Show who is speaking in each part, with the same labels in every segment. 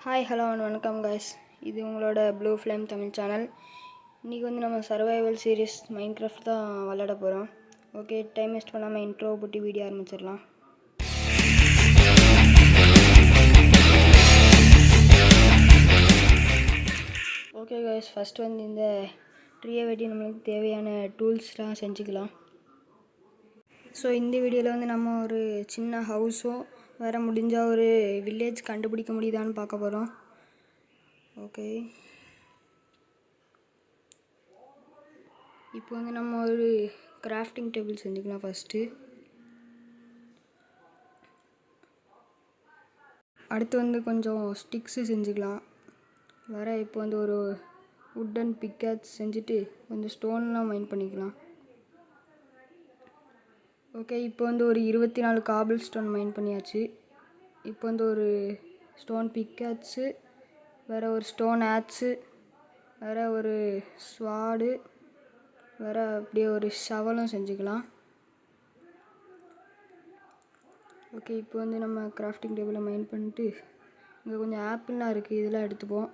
Speaker 1: Hi hello and வணக்கம் guys. இது உங்களோட ப்ளூ ஃப்ளேம் தமிழ் சேனல். இன்றைக்கி நம்ம சர்வைவல் சீரிஸ் மைன்கிராஃப்ட் தான் விளையாட போகிறோம். ஓகே, டைம் வேஸ்ட் பண்ணாமல் இன்ட்ரோ போட்டு வீடியோ ஆரம்பிச்சிடலாம். ஓகே கைஸ், ஃபஸ்ட்டு இந்த ட்ரீயை வெட்டி நம்மளுக்கு தேவையான டூல்ஸ்லாம் செஞ்சுக்கலாம். ஸோ இந்த வீடியோவில் நம்ம ஒரு சின்ன ஹவுஸும் வேறு முடிஞ்சால் ஒரு வில்லேஜ் கண்டுபிடிக்க முடியுதான்னு பார்க்க போகிறோம். ஓகே, இப்போ நம்ம ஒரு கிராஃப்டிங் டேபிள் செஞ்சுக்கலாம். ஃபஸ்ட்டு அடுத்து கொஞ்சம் ஸ்டிக்ஸு செஞ்சுக்கலாம். இப்போ ஒரு வுட்டன் பிக்கேட்ஸ் செஞ்சுட்டு கொஞ்சம் ஸ்டோன்லாம் மைண்ட் பண்ணிக்கலாம். ஓகே, இப்போ ஒரு 24 காபிள் ஸ்டோன் மைண்ட் பண்ணியாச்சு. இப்போ ஒரு ஸ்டோன் பிக்கேட்ஸு, வேறு ஒரு ஸ்டோன் ஆக்ஸு, வேறு ஒரு ஸ்வாடு, வேறு அப்படியே ஒரு ஷவலும் செஞ்சுக்கலாம். ஓகே, இப்போ நம்ம கிராஃப்டிங் டேபிளை மைண்ட் பண்ணிட்டு இங்கே கொஞ்சம் ஆப்பிள்லாம் இருக்குது, இதெல்லாம் எடுத்துப்போம்.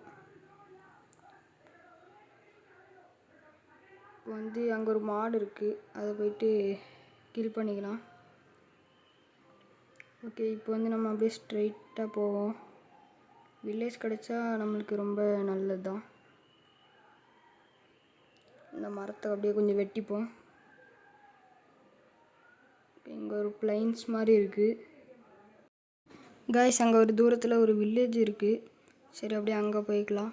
Speaker 1: இப்போ அங்கே ஒரு மாடு இருக்குது, அதை போயிட்டு கில் பண்ணிக்கலாம். ஓகே, இப்போ நம்ம அப்படியே ஸ்ட்ரைட்டாக போவோம். வில்லேஜ் கிடச்சா நம்மளுக்கு ரொம்ப நல்லது தான். இந்த மரத்தை அப்படியே கொஞ்சம் வெட்டிப்போம். இங்கே ஒரு பிளைன்ஸ் மாதிரி இருக்குது கைஸ். அங்கே ஒரு தூரத்தில் ஒரு வில்லேஜ் இருக்குது. சரி, அப்படியே அங்கே போய்க்கலாம்.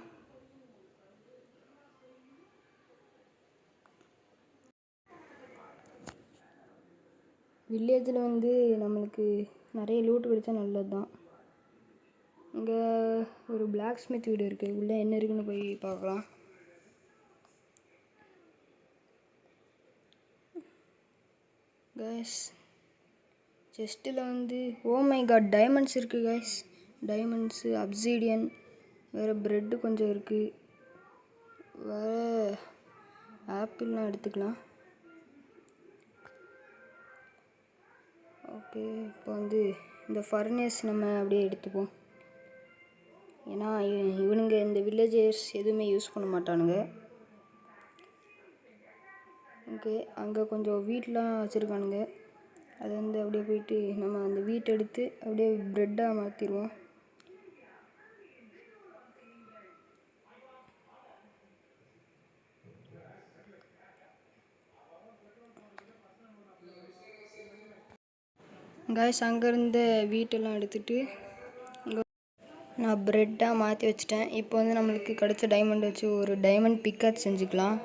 Speaker 1: வில்லேஜில் நம்மளுக்கு நிறைய லூட் கிடைச்சா நல்லது தான். இங்கே ஒரு பிளாக் ஸ்மித் வீடு இருக்குது, உள்ளே என்ன இருக்குன்னு போய் பார்க்கலாம். கைஸ், செஸ்ட்டில் ஓ மை காட் டைமண்ட்ஸ் இருக்குது கைஸ். டைமண்ட்ஸு, அப்சீடியன், வேறு ப்ரெட்டு கொஞ்சம் இருக்குது, வேறு ஆப்பிள்லாம் எடுத்துக்கலாம். ஓகே, இப்போ இந்த ஃபர்னேஸ் நம்ம அப்படியே எடுத்துப்போம். ஏன்னா இவனுங்க இந்த வில்லேஜர்ஸ் எதுவுமே யூஸ் பண்ண மாட்டானுங்க. ஓகே, அங்கே கொஞ்சம் வீட்டெலாம் வச்சுருக்கானுங்க. அது அப்படியே போயிட்டு நம்ம அந்த வீட்டை எடுத்து அப்படியே ப்ரெட்டாக மாற்றிடுவோம். கைஸ், அங்கேருந்து வீட்டெல்லாம் எடுத்துகிட்டு இங்கே நான் ப்ரெட்டாக மாற்றி வச்சுட்டேன். இப்போ நம்மளுக்கு கிடச்ச டைமண்ட் வச்சு ஒரு டைமண்ட் பிக்கேட் செஞ்சுக்கலாம்.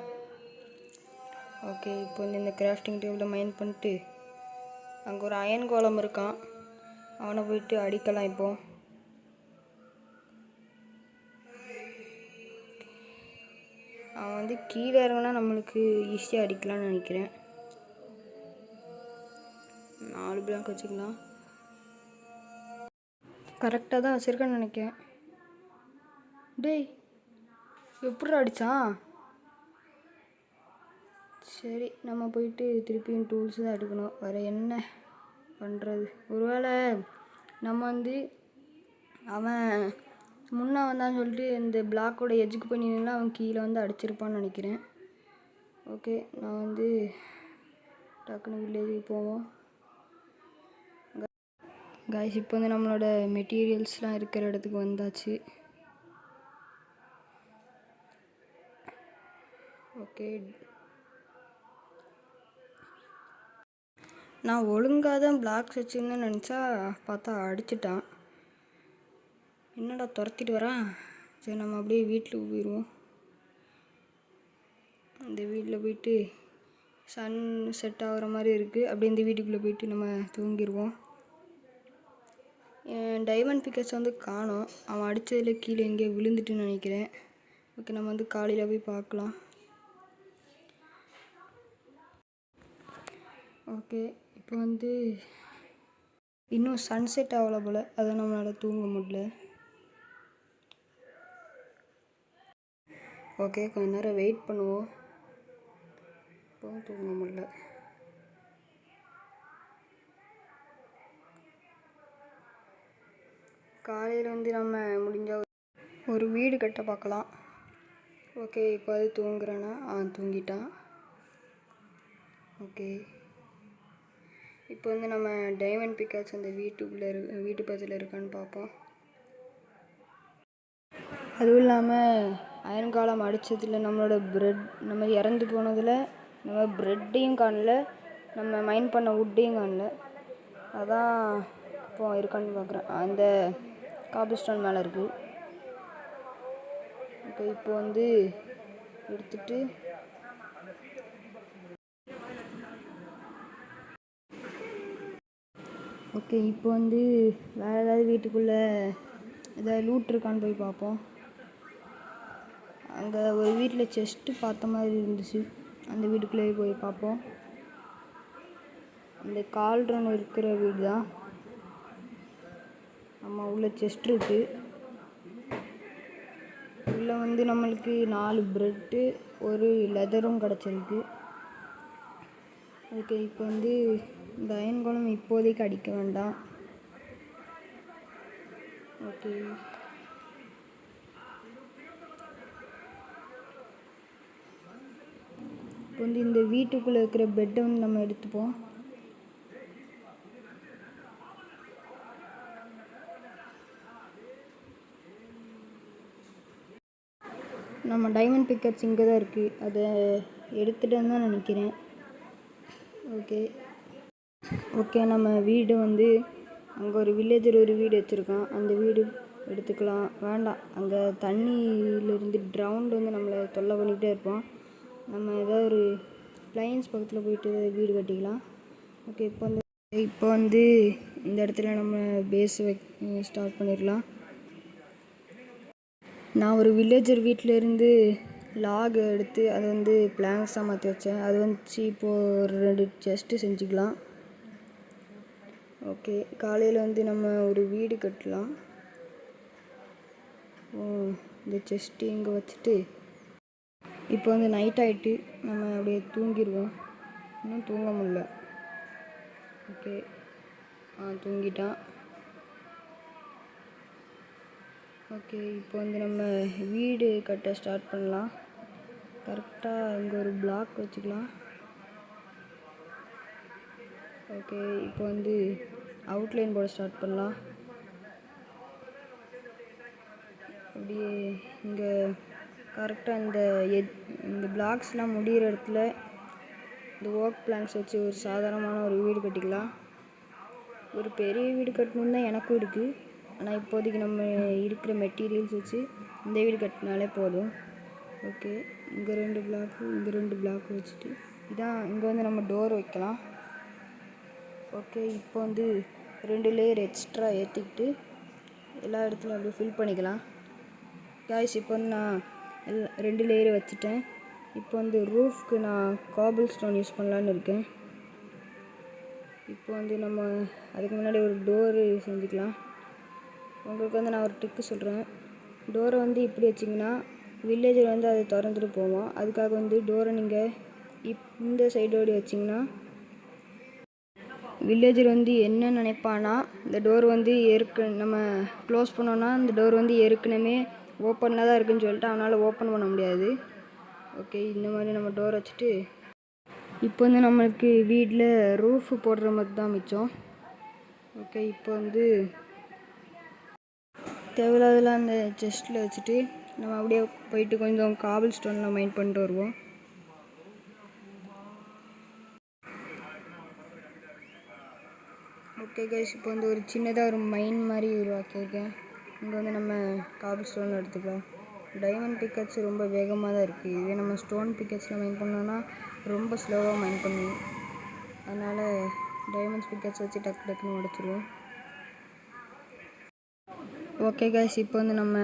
Speaker 1: ஓகே, இப்போ இந்த கிராஃப்டிங் டேபிளை மைண்ட் பண்ணிட்டு அங்கே ஒரு அயன் கோலம் இருக்கான், அவனை போயிட்டு அடிக்கலாம். இப்போ அவன் கீழே இறங்கினா நம்மளுக்கு ஈஸியாக அடிக்கலாம்னு நினைக்கிறேன். 4 பிளாக் வச்சுக்கலாம். கரெக்டாக தான் வச்சுருக்கேன்னு நினைக்கிறேன். டேய், எப்படி அடித்தான்? சரி, நம்ம போயிட்டு திருப்பியும் டூல்ஸ் தான் எடுக்கணும். வேறு என்ன பண்ணுறது? ஒருவேளை நம்ம அவன் முன்னே வந்தான்னு சொல்லிட்டு இந்த பிளாக்கோட எஜ்ஜுக்கு பண்ணினா அவன் கீழே அடிச்சிருப்பான்னு நினைக்கிறேன். ஓகே, நான் டக்குன்னு வில்லேஜுக்கு போவோம். கைஸ், இப்போ நம்மளோட மெட்டீரியல்ஸ்லாம் இருக்கிற இடத்துக்கு வந்தாச்சு. ஓகே, நான் ஒழுங்காக தான் பிளாக்ஸ் வச்சுருந்தேன்னு நினச்சா பார்த்தா அடிச்சிட்டான். என்னடா துரத்திட்டு வரான்? சரி, நம்ம அப்படியே வீட்டில் போயிடுவோம். இந்த வீட்டில் போயிட்டு சன் செட் ஆகிற மாதிரி இருக்குது. அப்படியே இந்த வீட்டுக்குள்ளே போயிட்டு நம்ம தூங்கிடுவோம். டைமண்ட் பிக்கர்ஸ் காணோம். அவன் அடித்ததில் கீழே எங்கேயோ விழுந்துட்டுன்னு நினைக்கிறேன். ஓகே, நம்ம காலையில் போய் பார்க்கலாம். ஓகே, இப்போ இன்னும் சன்செட் ஆகலை போல், அதை நம்மளால் தூங்க முடியல. ஓகே, கொஞ்ச நேரம் வெயிட் பண்ணுவோம். இப்போ தூங்க முடியல. காலையில் நம்ம முடிஞ்ச ஒரு வீடு கட்ட பார்க்கலாம். ஓகே, இப்போ அது தூங்குறானா? தூங்கிட்டான். ஓகே, இப்போ வந்து நம்ம டைமண்ட் பிக்காக்ஸ் அந்த வீட்டு பக்கத்தில் இருக்கான்னு பார்ப்போம். அதுவும் இல்லாமல் அயன் காலம் அடித்ததில் நம்மளோட நம்ம இறந்து போனதில் நம்ம ப்ரெட்டையும் காணல, நம்ம மைண்ட் பண்ண வுட்டையும் காணல. அதான் இப்போ இருக்கான்னு பார்க்குறேன். அந்த காபிள் ஸ்டோன் மேலே இருக்குது. ஓகே, இப்போ வந்து எடுத்துட்டு ஓகே, இப்போ வந்து வேறு ஏதாவது வீட்டுக்குள்ளே ஏதாவது லூட் இருக்கான்னு போய் பார்ப்போம். அங்கே ஒரு வீட்டில் செஸ்ட்டு பார்த்த மாதிரி இருந்துச்சு. அந்த வீட்டுக்குள்ளேயே போய் பார்ப்போம். இந்த கால்ட்ரன் இருக்கிற வீடு தான். நம்ம உள்ள செஸ்ட் இருக்குது. உள்ளே வந்து நம்மளுக்கு 4 ப்ரெட்டு ஒரு லெதரும் கிடச்சிருக்கு. ஓகே, இப்போ வந்து இந்த அயன் கோலம் இப்போதைக்கு அடிக்க வேண்டாம். ஓகே, இப்போ வந்து இந்த வீட்டுக்குள்ளே இருக்கிற பெட்டை வந்து நம்ம எடுத்துப்போம். நம்ம டைமண்ட் பிக்கப்ஸ் இங்கே தான் இருக்குது. அதை எடுத்துகிட்டேன்னு தான் நினைக்கிறேன். ஓகே, நம்ம வீடு வந்து அங்கே ஒரு வில்லேஜர் ஒரு வீடு வச்சுருக்கான். அந்த வீடு எடுத்துக்கலாம். வேண்டாம், அங்கே தண்ணியிலேருந்து ட்ரவுண்ட் வந்து நம்மளை தொல்லை பண்ணிகிட்டே இருப்போம். நம்ம ஏதாவது ஒரு பிளைன்ஸ் பக்கத்தில் போயிட்டு வீடு கட்டிக்கலாம். ஓகே, இப்போ வந்து இந்த இடத்துல நம்ம பேஸ் ஸ்டார்ட் பண்ணிடலாம். நான் ஒரு வில்லேஜர் வீட்டிலேருந்து லாக் எடுத்து அதை வந்து பிளாங்க்ஸாக மாற்றி வச்சேன். அது வந்துச்சு. இப்போது ஒரு 2 செஸ்ட்டு செஞ்சுக்கலாம். ஓகே, காலையில் வந்து நம்ம ஒரு வீடு கட்டலாம். இந்த செஸ்ட்டு இங்கே வச்சுட்டு இப்போ வந்து நைட் ஆகிட்டு நம்ம அப்படியே தூங்கிடுவோம். இன்னும் தூங்க முடியல. ஓகே, தூங்கிட்டான். ஓகே, இப்போ வந்து நம்ம வீடு கட்ட ஸ்டார்ட் பண்ணலாம். கரெக்டாக இங்கே ஒரு பிளாக் வச்சுக்கலாம். ஓகே, இப்போ வந்து அவுட்லைன் போட ஸ்டார்ட் பண்ணலாம். அப்படியே இங்கே கரெக்டாக இந்த பிளாக்ஸ்லாம் முடிகிற இடத்துல இந்த ஒர்க் பிளான்ஸ் வச்சு ஒரு சாதாரணமான ஒரு வீடு கட்டிக்கலாம். ஒரு பெரிய வீடு கட்டணுன்னு தான் எனக்கும் இருக்குது. ஆனால் இப்போதைக்கு நம்ம இருக்கிற மெட்டீரியல்ஸ் வச்சு இந்த வீடு கட்டினாலே போதும். ஓகே, இங்கே 2 பிளாக்கு, இங்கே 2 பிளாக்கு வச்சுட்டு இதான் இங்கே வந்து நம்ம டோர் வைக்கலாம். ஓகே, இப்போ வந்து 2 லேயர் எக்ஸ்ட்ரா ஏற்றிக்கிட்டு எல்லா இடத்துலையும் அப்படியே ஃபில் பண்ணிக்கலாம். காய்ஸ், இப்போ வந்து நான் 2 லேயர் வச்சுட்டேன். இப்போ வந்து ரூஃப்க்கு நான் காபிள் ஸ்டோன் யூஸ் பண்ணலான்னு இருக்கேன். இப்போ வந்து நம்ம அதுக்கு முன்னாடி ஒரு டோரு செஞ்சுக்கலாம். உங்களுக்கு வந்து நான் ஒரு ட்ரிக்கு சொல்கிறேன். டோரை வந்து இப்படி வச்சிங்கன்னா வில்லேஜர் வந்து அதை திறந்துட்டு போவோம். அதுக்காக வந்து டோரை நீங்கள் இந்த சைடோடு வச்சிங்கன்னா வில்லேஜர் வந்து என்ன நினைப்பானா, இந்த டோர் வந்து நம்ம க்ளோஸ் பண்ணோன்னா இந்த டோர் வந்து ஏற்கனவே ஓப்பனில் தான் இருக்குதுன்னு சொல்லிட்டு அவனால் ஓப்பன் பண்ண முடியாது. ஓகே, இந்த மாதிரி நம்ம டோர் வச்சுட்டு இப்போ வந்து நம்மளுக்கு வீட்டில் ரூஃபு போடுற மாதிரி தான் மிச்சம். ஓகே, இப்போ வந்து தேவையில்லாதெல்லாம் அந்த செஸ்ட்டில் வச்சுட்டு நம்ம அப்படியே போயிட்டு கொஞ்சம் காபிள் ஸ்டோன்லாம் மைண்ட் பண்ணிட்டு வருவோம். ஓகே கைஸ், இப்போ வந்து ஒரு சின்னதாக ஒரு மைன் மாதிரி உருவாக்கியிருக்கேன். இங்கே வந்து நம்ம காபிள் ஸ்டோன் எடுத்துக்கலாம். டைமண்ட் பிக்கட்ஸ் ரொம்ப வேகமாக தான் இருக்குது. இதே நம்ம ஸ்டோன் பிக்கட்ஸில் மைன் பண்ணோன்னா ரொம்ப ஸ்லோவாக மைன் பண்ணுவோம். அதனால் டைமண்ட்ஸ் பிக்கட்ஸ் வச்சு டக்கு டக்குன்னு உடச்சிருவோம். ஓகே கைஸ், இப்போ வந்து நம்ம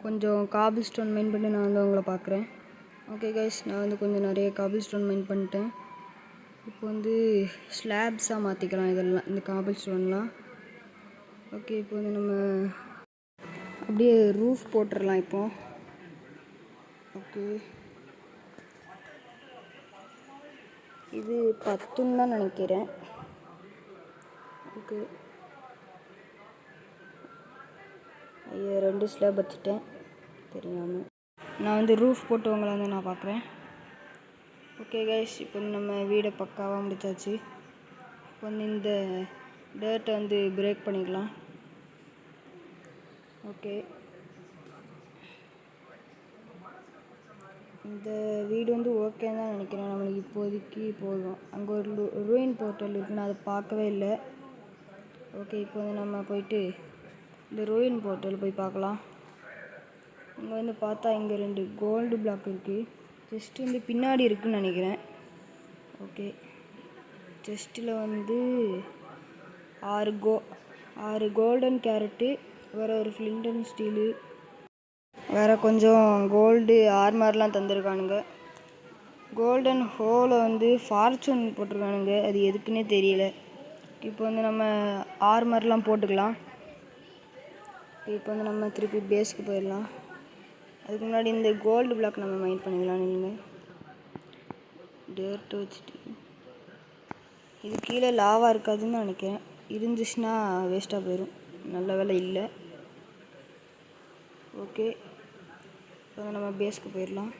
Speaker 1: கொஞ்சம் காபிள் ஸ்டோன் மைன் பண்ணி நான் வந்து உங்களை பார்க்குறேன். ஓகே கைஸ், நான் வந்து கொஞ்சம் நிறைய காபிள் ஸ்டோன் மைன் பண்ணிட்டேன். இப்போ வந்து ஸ்லாப்ஸாக மாற்றிக்கலாம் இதெல்லாம், இந்த காபிள் ஸ்டோன்லாம். ஓகே, இப்போ வந்து நம்ம அப்படியே ரூஃப் போட்டுடலாம் இப்போ. ஓகே, இது 10ன்னு தான் நினைக்கிறேன். ஓகே 2 ஸ்லாப் வச்சுட்டேன் தெரியாமல். நான் வந்து ரூஃப் போட்டு உங்களை வந்து நான் பார்க்குறேன். ஓகே கைஸ், இப்போ நம்ம வீடை பக்காவாக முடிச்சாச்சு. இப்போ வந்து இந்த டேர்ட்டை வந்து பிரேக் பண்ணிக்கலாம். ஓகே, இந்த வீடு வந்து ஓகேன்னு தான் நினைக்கிறேன். நம்மளுக்கு இப்போதைக்கு போதும். அங்கே ஒரு ரூயின் போர்ட்டல் இருக்குது, நான் அதை பார்க்கவே இல்லை. ஓகே, இப்போ வந்து நம்ம போயிட்டு இந்த ரூயின் போர்ட்டல் போய் பார்க்கலாம். இங்கே வந்து பார்த்தா இங்கே 2 கோல்டு பிளாக் இருக்குது. ஜஸ்ட்டு வந்து பின்னாடி இருக்குதுன்னு நினைக்கிறேன். ஓகே, செஸ்ட்டில் வந்து 6 கோல்டன் கேரட்டு, வேறு ஒரு ஃப்ளின்டன் ஸ்டீலு, வேறு கொஞ்சம் கோல்டு ஆர்மர்லாம் தந்துருக்கானுங்க. கோல்டன் ஹோலை வந்து ஃபார்ச்சூன் போட்டிருக்கானுங்க, அது எதுக்குன்னே தெரியல. இப்போ வந்து நம்ம ஆர்மர்லாம் போட்டுக்கலாம். இப்போ வந்து நம்ம திருப்பி பேஸ்க்கு போயிடலாம். அதுக்கு முன்னாடி இந்த கோல்டு பிளாக் நம்ம மைண்ட் பண்ணிக்கலாம். நீங்கள் டேர்ட்டு வச்சுட்டு இது கீழே லாவா இருக்காதுன்னு நினைக்கிறேன். இருந்துச்சுன்னா வேஸ்ட்டாக போயிடும். நல்ல வேலை இல்லை. ஓகே, இப்போ நம்ம பேஸ்க்கு போயிடலாம்.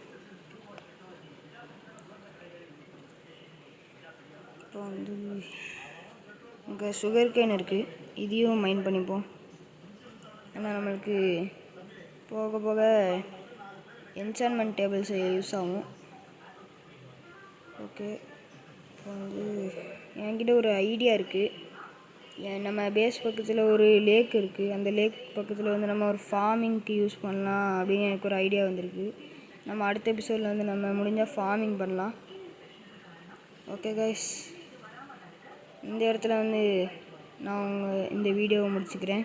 Speaker 1: அப்புறம் வந்து இங்கே சுகர் கேன் இருக்குது, இதையும் மைண்ட் பண்ணிப்போம். ஏன்னா நம்மளுக்கு போக போக என்சான்மெண்ட் டேபிள்ஸ் யூஸ் ஆகும். ஓகே, இப்போ வந்து என்கிட்ட ஒரு ஐடியா இருக்குது. நம்ம பேஸ் பக்கத்தில் ஒரு லேக் இருக்குது. அந்த லேக் பக்கத்தில் வந்து நம்ம ஒரு ஃபார்மிங்க்கு யூஸ் பண்ணலாம் அப்படின்னு எனக்கு ஒரு ஐடியா வந்திருக்கு. நம்ம அடுத்த எபிசோடில் வந்து நம்ம முடிஞ்சால் ஃபார்மிங் பண்ணலாம். ஓகே கைஸ், இந்த இடத்துல வந்து நான் இந்த வீடியோவை முடிச்சுக்கிறேன்.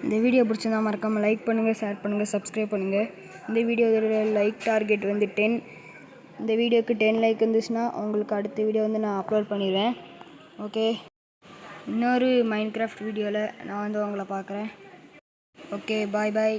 Speaker 1: இந்த வீடியோ பிடிச்சிருந்தா மறக்காமல் லைக் பண்ணுங்கள், ஷேர் பண்ணுங்கள், சப்ஸ்கிரைப் பண்ணுங்கள். இந்த வீடியோவோட லைக் டார்கெட் வந்து 10. இந்த வீடியோக்கு 10 லைக் இருந்துச்சுன்னா உங்களுக்கு அடுத்த வீடியோ வந்து நான் அப்லோட் பண்ணிடுவேன். ஓகே, இன்னொரு மைன்கிராஃப்ட் வீடியோவில் நான் வந்து உங்களை பார்க்குறேன். ஓகே, பாய் பாய்.